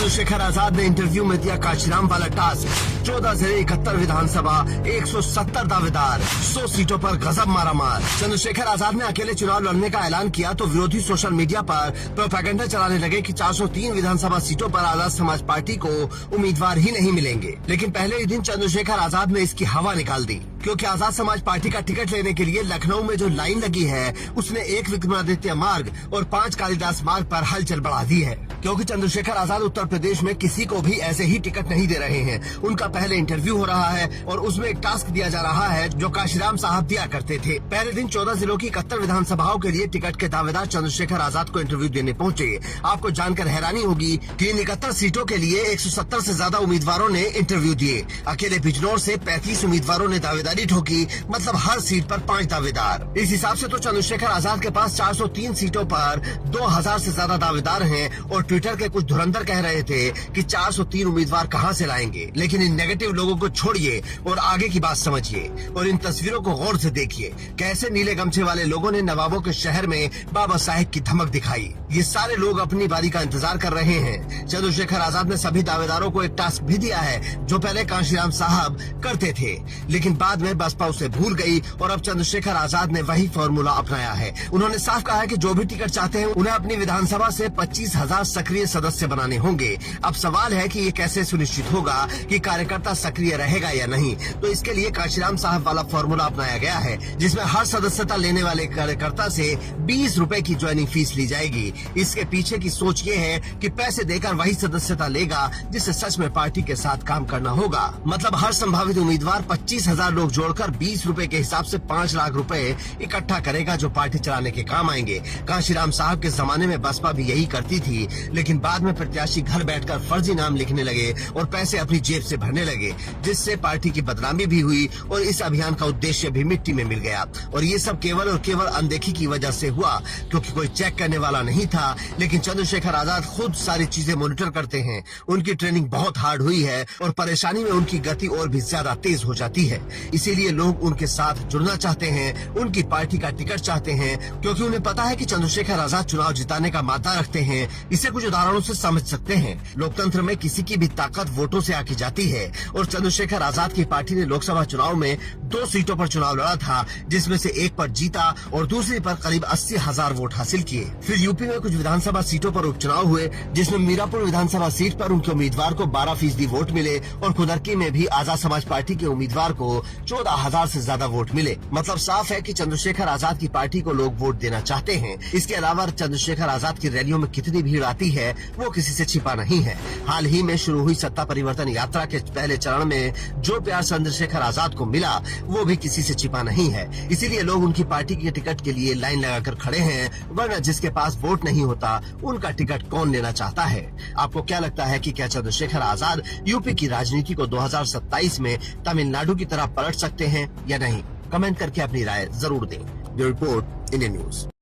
चंद्रशेखर आजाद ने इंटरव्यू में दिया कांशीराम वाला टास्क। 14 जिले 71 विधानसभा 170 दावेदार 100 सीटों पर गजब मारा मार। चंद्रशेखर आजाद ने अकेले चुनाव लड़ने का ऐलान किया तो विरोधी सोशल मीडिया पर प्रोपेगेंडा चलाने लगे कि 403 विधानसभा सीटों पर आजाद समाज पार्टी को उम्मीदवार ही नहीं मिलेंगे। लेकिन पहले ही दिन चंद्रशेखर आजाद ने इसकी हवा निकाल दी, क्योंकि आजाद समाज पार्टी का टिकट लेने के लिए लखनऊ में जो लाइन लगी है उसने 1 विक्रमादित्य मार्ग और 5 कालिदास मार्ग पर हलचल बढ़ा दी है। क्योंकि चंद्रशेखर आजाद उत्तर प्रदेश में किसी को भी ऐसे ही टिकट नहीं दे रहे हैं। उनका पहले इंटरव्यू हो रहा है और उसमें एक टास्क दिया जा रहा है जो कांशीराम साहब दिया करते थे। पहले दिन 14 जिलों की 71 विधानसभाओं के लिए टिकट के दावेदार चंद्रशेखर आजाद को इंटरव्यू देने पहुंचे। आपको जानकर हैरानी होगी कि इन 71 सीटों के लिए 170 से ज्यादा उम्मीदवारों ने इंटरव्यू दिए। अकेले बिजनौर से 35 उम्मीदवारों ने दावेदारी ठोकी, मतलब हर सीट पर 5 दावेदार। इस हिसाब से तो चंद्रशेखर आजाद के पास 403 सीटों पर 2000 से ज्यादा दावेदार हैं और ट्विटर के कुछ धुरंधर कह रहे थे कि 403 उम्मीदवार कहां से लाएंगे। लेकिन इन नेगेटिव लोगों को छोड़िए और आगे की बात समझिए और इन तस्वीरों को गौर से देखिए। कैसे नीले गमछे वाले लोगों ने नवाबों के शहर में बाबा साहेब की धमक दिखाई। ये सारे लोग अपनी बारी का इंतजार कर रहे हैं। चंद्रशेखर आजाद ने सभी दावेदारों को एक टास्क भी दिया है जो पहले कांशीराम साहब करते थे, लेकिन बाद में बसपा उसे भूल गई और अब चंद्रशेखर आजाद ने वही फॉर्मूला अपनाया है। उन्होंने साफ कहा है कि जो भी टिकट चाहते हैं उन्हें अपनी विधानसभा से 25,000 सक्रिय सदस्य बनाने होंगे। अब सवाल है कि ये कैसे सुनिश्चित होगा कि कार्यकर्ता सक्रिय रहेगा या नहीं। तो इसके लिए कांशीराम साहब वाला फॉर्मूला अपनाया गया है, जिसमें हर सदस्यता लेने वाले कार्यकर्ता से 20 रुपए की ज्वाइनिंग फीस ली जाएगी। इसके पीछे की सोच ये है कि पैसे देकर वही सदस्यता लेगा जिसे सच में पार्टी के साथ काम करना होगा। मतलब हर संभावित उम्मीदवार 25,000 लोग जोड़कर 20 रुपए के हिसाब से 5 लाख रुपए इकट्ठा करेगा जो पार्टी चलाने के काम आएंगे। कांशीराम साहब के जमाने में बसपा भी यही करती थी, लेकिन बाद में प्रत्याशी घर बैठकर फर्जी नाम लिखने लगे और पैसे अपनी जेब से भरने लगे, जिससे पार्टी की बदनामी भी हुई और इस अभियान का उद्देश्य भी मिट्टी में मिल गया। और ये सब केवल और केवल अनदेखी की वजह से हुआ, क्योंकि कोई चेक करने वाला नहीं था। लेकिन चंद्रशेखर आजाद खुद सारी चीजें मॉनिटर करते हैं। उनकी ट्रेनिंग बहुत हार्ड हुई है और परेशानी में उनकी गति और भी ज्यादा तेज हो जाती है। इसीलिए लोग उनके साथ जुड़ना चाहते हैं, उनकी पार्टी का टिकट चाहते हैं, क्योंकि उन्हें पता है कि चंद्रशेखर आजाद चुनाव जिताने का मादा रखते हैं। इसे कुछ उदाहरणों से समझ सकते हैं। लोकतंत्र में किसी की भी ताकत वोटों से आकी जाती है और चंद्रशेखर आजाद की पार्टी ने लोकसभा चुनाव में 2 सीटों पर चुनाव लड़ा था, जिसमें से एक पर जीता और दूसरी पर करीब 80,000 वोट हासिल किए। फिर यूपी में कुछ विधानसभा सीटों पर उपचुनाव हुए, जिसमें मीरापुर विधानसभा सीट पर उनके उम्मीदवार को 12% वोट मिले और कुदरकी में भी आजाद समाज पार्टी के उम्मीदवार को 14,000 से ज्यादा वोट मिले। मतलब साफ है कि चंद्रशेखर आजाद की पार्टी को लोग वोट देना चाहते हैं। इसके अलावा चंद्रशेखर आजाद की रैलियों में कितनी भीड़ आती है वो किसी से छिपा नहीं है। हाल ही में शुरू हुई सत्ता परिवर्तन यात्रा के पहले चरण में जो प्यार चंद्रशेखर आजाद को मिला वो भी किसी से छिपा नहीं है। इसीलिए लोग उनकी पार्टी के टिकट के लिए लाइन लगाकर खड़े हैं, वरना जिसके पास वोट नहीं होता उनका टिकट कौन लेना चाहता है। आपको क्या लगता है कि क्या चंद्रशेखर आजाद यूपी की राजनीति को 2027 में तमिलनाडु की तरह पलट सकते हैं या नहीं? कमेंट करके अपनी राय जरूर दें। Bureau report, Indian news.